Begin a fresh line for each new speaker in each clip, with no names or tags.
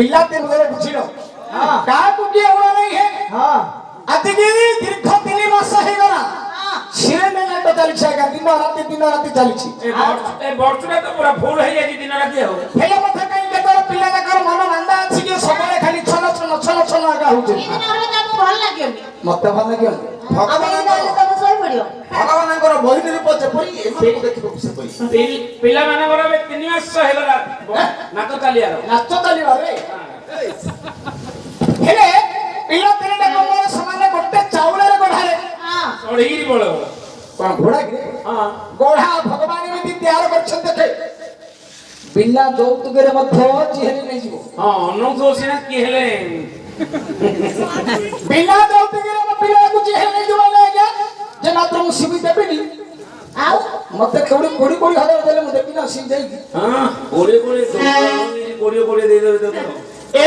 पिला दिन मेरे बुझिलो हां का कुटी हुआ नहीं है हां अतिगिरी दीर्घ 3 मास हे गला सिरे में नाटक चली छागा दिन राती चली छी ए बर्चुना तो पूरा फुल है जे दिन राती हो हेले मथे कहीं केतर पिला का मन मांदा अछि के सबले खाली छल आगा होछ ई दिन होले त भल लागियो मते भल लागियो भगवान तब सोई पड़ियो भगवानकर बहिनी रूप जेपरी एमे देखिबो से परी पिला मानकर 3 मास हे गला नाच चलिया रे हेले पिला तेरे कमर समान गोटे चाउल रे गढारे हां चढ़ीरी बोल कोन घोड़ा गिरे हां घोड़ा भगवान एमि तैयार करछन देखे बिना दौतुगरे मध्य जिहेली नै जीवो हां अनु दोसिना की हेले बिना दौतुगरे म पिला को जिहेली नै जीवो ले गया जे मात्र मुसीबी देबेनी आउ मते कोड़ी हजार देले म देखिना सी जाई हां कोड़ी दे देबे तो ए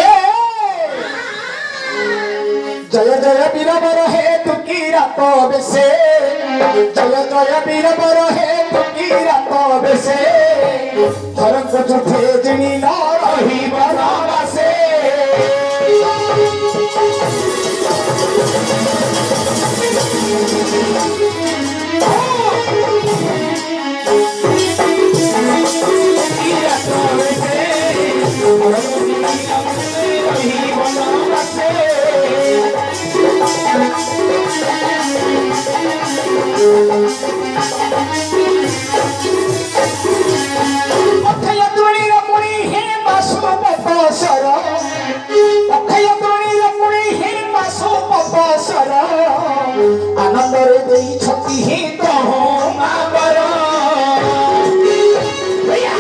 जय जय वीर बर हे तुकी रात बेसे जय वीर बर हे तुकी रात बेसे हरक जुठे जिनी न रही बनावासे आनंदरे देई छती हे तो माबर भैया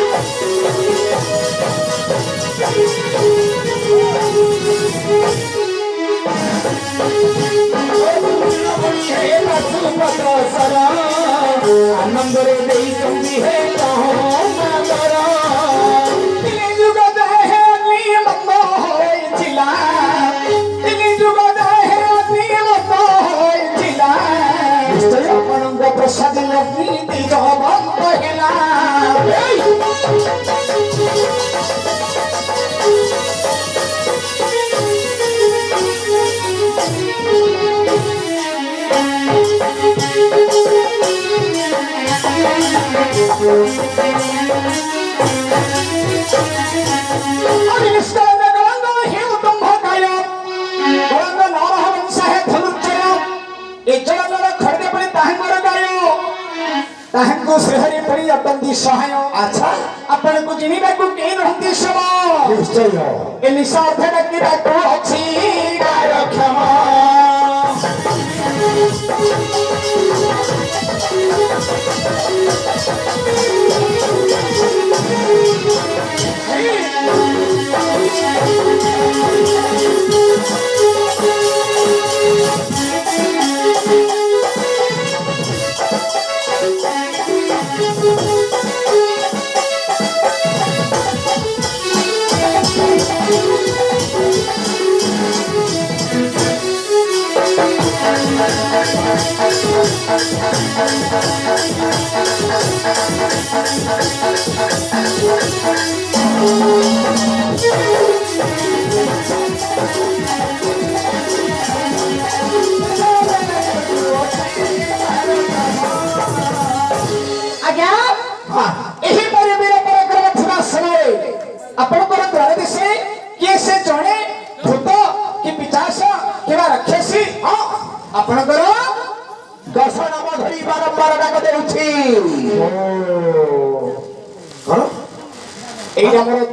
आनंदरे देई छती हे तो माबर तिले जुग दहे अग्नि मंद होय जिला तिले जुग दहे अग्नि मंद होय जिला आपनंग प्रसाद लग्नि दिग बंद हेला ताहंको श्रीहरि परि अतंती सहाय अच्छा अपन को जिनिबा को के रहंती सब निश्चय ए निसार्थ डकिरा को अछि गाय क्षमा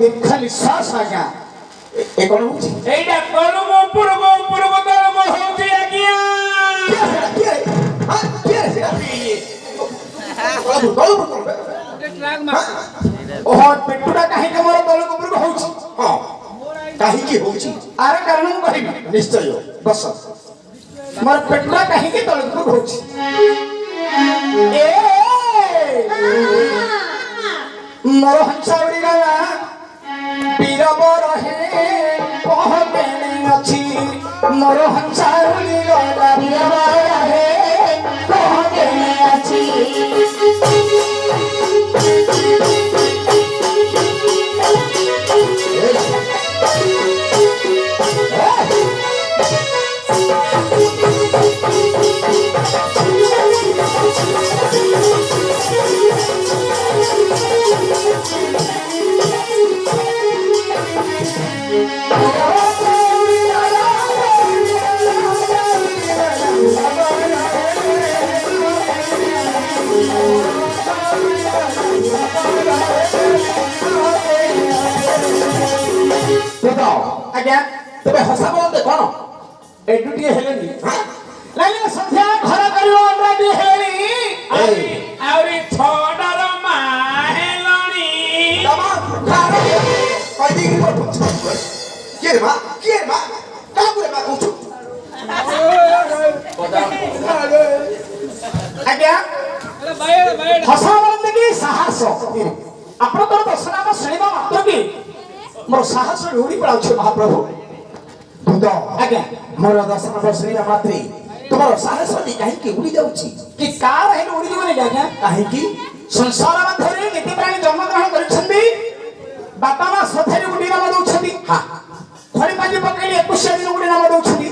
दीर्घ निश्वास आज्ञा ए कोन होची एटा कोन ऊपर तल मो होची आज्ञा हां के रे कोन ट्रैक मार ओह पेटुडा काहे के मोर तल ऊपर होची हां काहे की होची आरे कारण मु कहिबी निश्चय बस मोर पेटुडा काहे के तल ऊपर होची ए मोर हंसा उड़ी गला बीरबर हे कहबेनी अछि मोर हंसा उड़ी गला बीरबर हे कहबेनी अछि ଆଜ୍ଞା
ତେବେ ହସା ବୋଲନ୍ତେ କଣ
ଏଡୁଟିଏ ହେଲେନି ଲାଗିଲେ ସନ୍ଧ୍ୟା ଘର କରିବ ଅଣ୍ଡାଟିଏ ହେଲେଣି
ଆହୁରି ଛଅଟାର ମା ହେଲଣି
କିଏ ରେ ମା କାହାକୁ ରେ ମା କହୁଛୁ
ଆଜ୍ଞା ହସ ବୋଲନ୍ତି କି ସାହସ ଆପଣଙ୍କର ଦର୍ଶନାମ ଶୁଣିବା ମାତ୍ର କି ମୋର ସାହସ ଉଡ଼ି ପଳାଉଛି ମହାପ୍ରଭୁ
ଆଜ୍ଞା ମୋର ଦର୍ଶନ ଶୁଣିବା ମାତ୍ରେ ତୁମର ସାହସଟି କାହିଁକି ଉଡ଼ି ଯାଉଛି
କି କାର ହେଲେ ଉଡ଼ିଯିବନି କି ଆଜ୍ଞା
କାହିଁକି
ସଂସାର ମଧ୍ୟରେ ନୀତି ପ୍ରାଣୀ ଜନ୍ମଗ୍ରହଣ କରିଛନ୍ତି ବାପା ମା ସଥେରେ ଗୋଟିଏ ନାମ ଦଉଛନ୍ତି ଖଣି ପାଞ୍ଜି ପକେଇଲେ 21 ଦିନ ଗୋଟିଏ ନାମ ଦଉଛନ୍ତି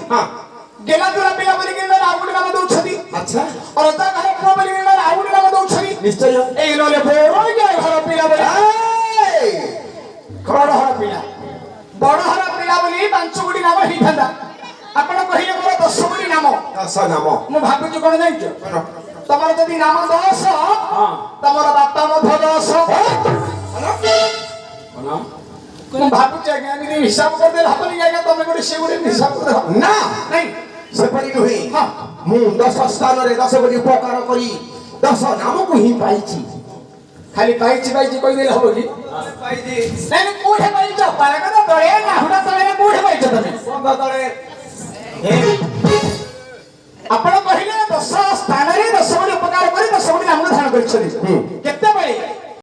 ଗେଲା ଦୁରା ପିଲା ବୋଲି ଆଉ ଗୋଟେ ନାମ ଦଉଛନ୍ତି
ଆଚ୍ଛା
ଅଲତା ଘର ପୁଅ ବୋଲି ଆଉ ଗୋଟେ ନାମ ଦଉଛନ୍ତି
ନିଶ୍ଚୟ
ଏଇ ନହେଲେ ଘର ପିଲା ବୋଲି ବଡ ଘର ପିଲା ବଡ ଘର ପିଲା ବୋଲି 5 ଗୋଟି ନାମ ହେଇଥାନ୍ତା ଆପଣ କହିଲେ ମୋର 10 ଗୋଟି ନାମ ମୁଁ ଭାବୁଛି କଣ ଜାଣିଛ ତମର ଯଦି ନାମ 10 ତମର ବାପା ମଧ୍ୟ 10 ମୁଁ ଭାବୁଛି ଆଜ୍ଞା ଏମିତି ହିସାବ କରିଦେଲେ ହବନି ଆଜ୍ଞା ତମେ ଗୋଟେ ସେ ଗୋଟେ ହିସାବ କରିଦେବ
ନା
ନାଇଁ
ସେପରି ନୁହେଁ ମୁଁ 10 ସ୍ଥାନରେ 10 ଗୋଟି ଉପକାର କରି 10 ନାମକୁ ହିଁ ପାଇଛି
ଖାଲି ପାଇଛି କହିଦେଲେ ହବ କି ନାଇଁ କୋଉଠି ପାଇଛ ପାରାଗର ତଳେ ନାହୁଡ଼ା ତଳେ କୋଉଠି ପାଇଛ ତମେ ବନ୍ଧ ତଳେ ଆପଣ କହିଲେ 10 ସ୍ଥାନରେ 10 ଗୋଟି ଉପକାର କରି 10 ଗୋଟି ନାମ ଧାରଣ କରିଛନ୍ତି